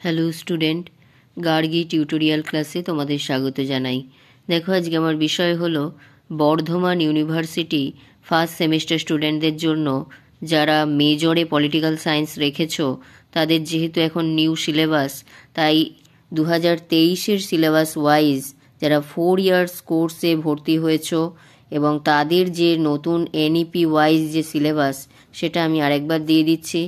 Hello student, Gargi tutorial ক্লাসে তোমাদের স্বাগত জানাই। দেখো, আজকে আমার বিষয় হলো বর্ধমান ইউনিভার্সিটি ফার্স্ট সেমিস্টার স্টুডেন্টদের জন্য যারা মেজরে পলিটিক্যাল সায়েন্স রেখেছো, তাদের যেহেতু এখন নিউ সিলেবাস, তাই 2023-এর সিলেবাস ওয়াইজ যারা 4 ইয়ার্স কোর্সে ভর্তি হয়েছো এবং তাদের যে নতুন এনইপি ওয়াইজ যে সিলেবাস, সেটা আমি আরেকবার দিয়ে দিচ্ছি।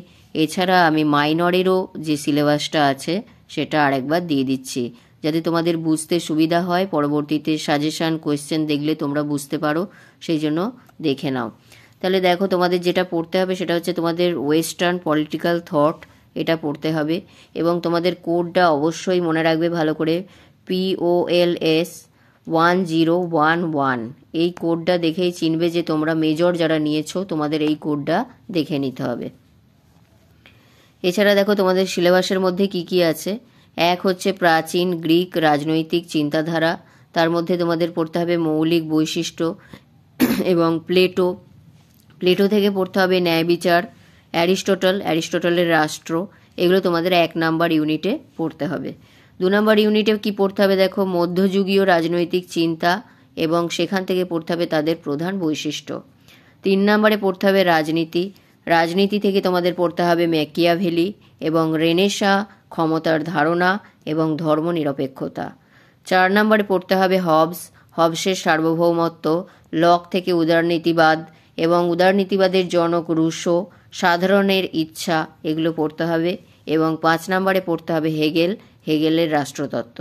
এছাড়া আমি মাইনরেরও যে সিলেবাসটা আছে সেটা আরেকবার দিয়ে দিচ্ছি, যাতে তোমাদের বুঝতে সুবিধা হয়, পরবর্তীতে সাজেশান কোয়েশ্চেন দেখলে তোমরা বুঝতে পারো, সেই জন্য দেখে নাও। তাহলে দেখো, তোমাদের যেটা পড়তে হবে সেটা হচ্ছে তোমাদের ওয়েস্টার্ন পলিটিক্যাল থট, এটা পড়তে হবে এবং তোমাদের কোডটা অবশ্যই মনে রাখবে ভালো করে, POLS 1011। এই কোডটা দেখেই চিনবে যে তোমরা মেজর যারা নিয়েছো, তোমাদের এই কোডটা দেখে নিতে হবে। এছাড়া দেখো, তোমাদের সিলেবাসের মধ্যে কি কি আছে। এক হচ্ছে প্রাচীন গ্রিক রাজনৈতিক চিন্তাধারা, তার মধ্যে তোমাদের পড়তে হবে মৌলিক বৈশিষ্ট্য এবং প্লেটো থেকে পড়তে হবে ন্যায় বিচার, অ্যারিস্টটলের রাষ্ট্র, এগুলো তোমাদের 1 নাম্বার ইউনিটে পড়তে হবে। 2 নাম্বার ইউনিটে কি পড়তে হবে দেখো, মধ্যযুগীয় রাজনৈতিক চিন্তা এবং সেখান থেকে পড়তে হবে তাদের প্রধান বৈশিষ্ট্য। 3 নম্বরে পড়তে হবে রাজনীতি থেকে তোমাদের পড়তে হবে ম্যাকিয়াভেলি এবং রেনেসাঁ ক্ষমতার ধারণা এবং ধর্মনিরপেক্ষতা। 4 নম্বরে পড়তে হবে হবসের সার্বভৌমত্ব, লক থেকে উদারনীতিবাদ এবং উদারনীতিবাদের জনক রুশো, সাধারণের ইচ্ছা, এগুলো পড়তে হবে। এবং 5 নম্বরে পড়তে হবে হেগেলের রাষ্ট্রতত্ত্ব,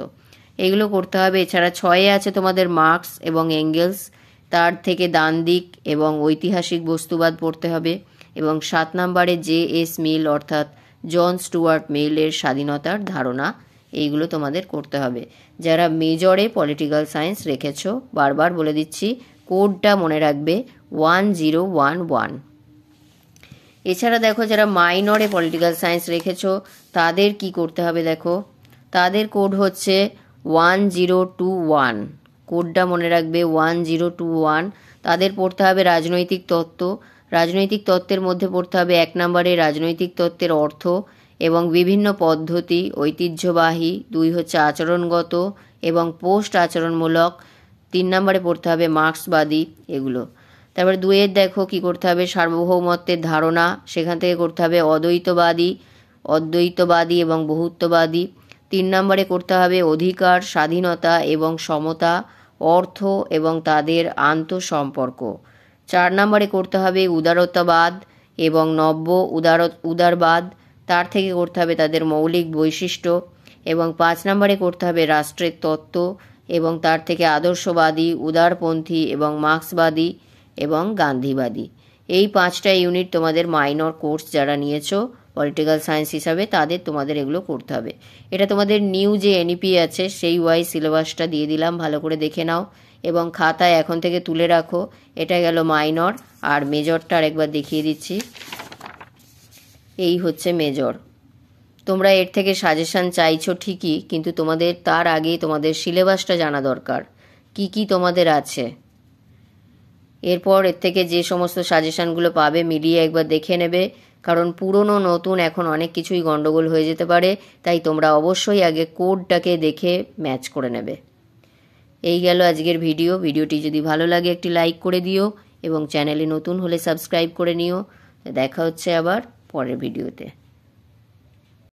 এগুলো করতে হবে। এছাড়া 6-এ আছে তোমাদের মার্কস এবং এঙ্গেলস, তার থেকে দ্বান্দ্বিক এবং ঐতিহাসিক বস্তুবাদ পড়তে হবে। এবং 7 নম্বরে JS মিল অর্থাৎ জন স্টুয়ার্ট মিলের স্বাধীনতার ধারণা, এইগুলো তোমাদের করতে হবে যারা মেজরে পলিটিক্যাল সায়েন্স রেখেছো। বারবার বলে দিচ্ছি, কোডটা মনে রাখবে 1011। এছাড়া দেখো, যারা মাইনরে পলিটিক্যাল সায়েন্স রেখেছো তাদের কি করতে হবে দেখো, তাদের কোড হচ্ছে 1021। কোডটা মনে রাখবে 1021। তাদের পড়তে হবে রাজনৈতিক তত্ত্বের মধ্যে পড়তে হবে 1 নম্বরে রাজনৈতিক তত্ত্বের অর্থ এবং বিভিন্ন পদ্ধতি, ঐতিহ্যবাহী। 2 হচ্ছে আচরণগত এবং পোস্ট আচরণমূলক। 3 নম্বরে পড়তে হবে মার্ক্সবাদী, এগুলো। তারপরে 2-এর দেখো কি করতে হবে, সার্বভৌমত্বের ধারণা, সেখান থেকে করতে হবে অদ্বৈতবাদী এবং বহুত্ববাদী। 3 নম্বরে করতে হবে অধিকার, স্বাধীনতা এবং সমতা, অর্থ এবং তাদের আন্তঃসম্পর্ক। 4 নম্বরে করতে হবে উদারতাবাদ এবং নব্য উদারবাদ, তার থেকে করতে হবে তাদের মৌলিক বৈশিষ্ট্য। এবং 5 নম্বরে করতে হবে রাষ্ট্রের তত্ত্ব এবং তার থেকে আদর্শবাদী, উদারপন্থী এবং মার্ক্সবাদী এবং গান্ধীবাদী। এই 5টা ইউনিট তোমাদের মাইনর কোর্স যারা নিয়েছো পলিটিক্যাল সায়েন্স হিসাবে, তাদের তোমাদের এগুলো করতে হবে। এটা তোমাদের নিউ যে এনইপি আছে সেই ওয়াইজ সিলেবাসটা দিয়ে দিলাম, ভালো করে দেখে নাও এবং খাতায় এখন থেকে তুলে রাখো। এটা গেল মাইনর, আর মেজরটা আরেকবার দেখিয়ে দিচ্ছি। এই হচ্ছে মেজর। তোমরা এর থেকে সাজেশান চাইছো ঠিকই, কিন্তু তোমাদের তার আগে তোমাদের সিলেবাসটা জানা দরকার, কি কি তোমাদের আছে। এরপর এর থেকে যে সমস্ত সাজেশানগুলো পাবে মিলিয়ে একবার দেখে নেবে, কারণ পুরনো নতুন এখন অনেক কিছুই গন্ডগোল হয়ে যেতে পারে, তাই তোমরা অবশ্যই আগে কোডটাকে দেখে ম্যাচ করে নেবে। এই গেল আজকের ভিডিওটি যদি ভালো লাগে একটি লাইক করে দিও এবং চ্যানেলে নতুন হলে সাবস্ক্রাইব করে নিও। দেখা হচ্ছে আবার পরের ভিডিওতে।